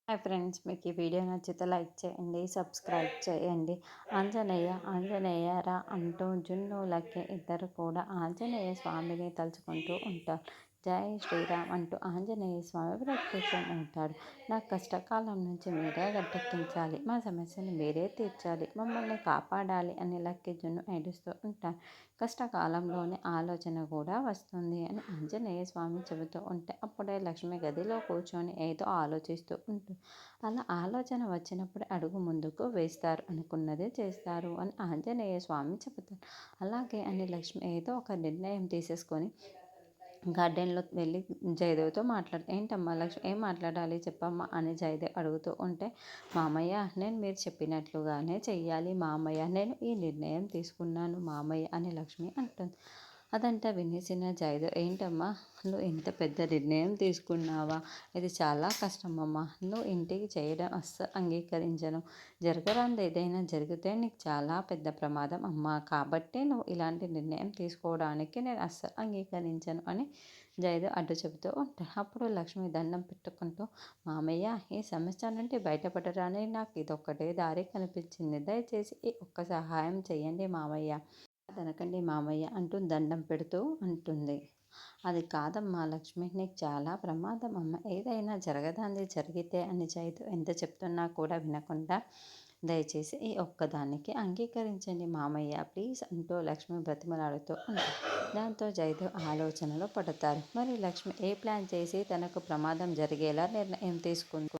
Hi friends, మీకు ఈ video నచ్చితే లైక్ చేయండి, సబ్స్క్రైబ్ చేయండి. ఆంజనేయ ఆంజనేయ రా అంటూ జున్నులకి ఇద్దరు కూడా ఆంజనేయ స్వామిని తలుచుకుంటూ ఉంటారు. జై శ్రీరామ్ అంటూ ఆంజనేయ స్వామి ప్రత్యక్షం ఉంటాడు. నా కష్టకాలం నుంచి మీరే గట్టెక్కించాలి, మా సమస్యను మీరే తీర్చాలి, మమ్మల్ని కాపాడాలి అని లక్కీ జున్ను ఏడుస్తూ ఉంటారు. కష్టకాలంలోనే ఆలోచన కూడా వస్తుంది అని ఆంజనేయ స్వామి చెబుతూ ఉంటే అప్పుడే లక్ష్మి గదిలో కూర్చొని ఏదో ఆలోచిస్తూ ఉంటుంది. అలా ఆలోచన వచ్చినప్పుడు అడుగు ముందుకు వేస్తారు, అనుకున్నదే చేస్తారు అని ఆంజనేయ స్వామి చెబుతారు. అలాగే అని లక్ష్మి ఏదో ఒక నిర్ణయం తీసేసుకొని గార్డెన్లో వెళ్ళి జయదేవ్తో ఏంటమ్మా లక్ష్మి, ఏం మాట్లాడాలి చెప్పమ్మా అని జయదేవ్ అడుగుతూ ఉంటే, మామయ్య నేను మీరు చెప్పినట్లుగానే చెయ్యాలి మామయ్య, నేను ఈ నిర్ణయం తీసుకున్నాను మామయ్య అని లక్ష్మి అంటుంది. అదంతా వినేసిన జయదేవ్, ఏంటమ్మా నువ్వు ఇంత పెద్ద నిర్ణయం తీసుకున్నావా, ఇది చాలా కష్టమమ్మా, నువ్వు ఇంటికి చేయడం అస్సలు అంగీకరించను, జరగరాంది ఏదైనా జరిగితే నీకు చాలా పెద్ద ప్రమాదం అమ్మా, కాబట్టి నువ్వు ఇలాంటి నిర్ణయం తీసుకోవడానికి నేను అస్సలు అంగీకరించను అని జయదేవ్ అడ్డు చెబుతూ ఉంటాడు. అప్పుడు లక్ష్మి దండం పెట్టుకుంటూ, మామయ్య ఈ సమస్య నుండి బయటపడడానికి నాకు ఇదొక్కటే దారి కనిపించింది, దయచేసి ఈ ఒక్క సహాయం చేయండి మామయ్య, తనకండి మామయ్య అంటూ దండం పెడుతూ అంటుంది. అది కాదమ్మా లక్ష్మి, నీకు చాలా ప్రమాదం అమ్మ, ఏదైనా జరగదాంది జరిగితే అని జయదేవ్ ఎంత చెప్తున్నా కూడా వినకుండా, దయచేసి ఈ ఒక్కదానికి అంగీకరించండి మామయ్య ప్లీజ్ అంటూ లక్ష్మి బ్రతిమలాడుతూ ఉంటారు. దాంతో జయదేవ్ ఆలోచనలో పడతారు. మరి లక్ష్మి ఏ ప్లాన్ చేసి తనకు ప్రమాదం జరిగేలా నిర్ణయం తీసుకుంది.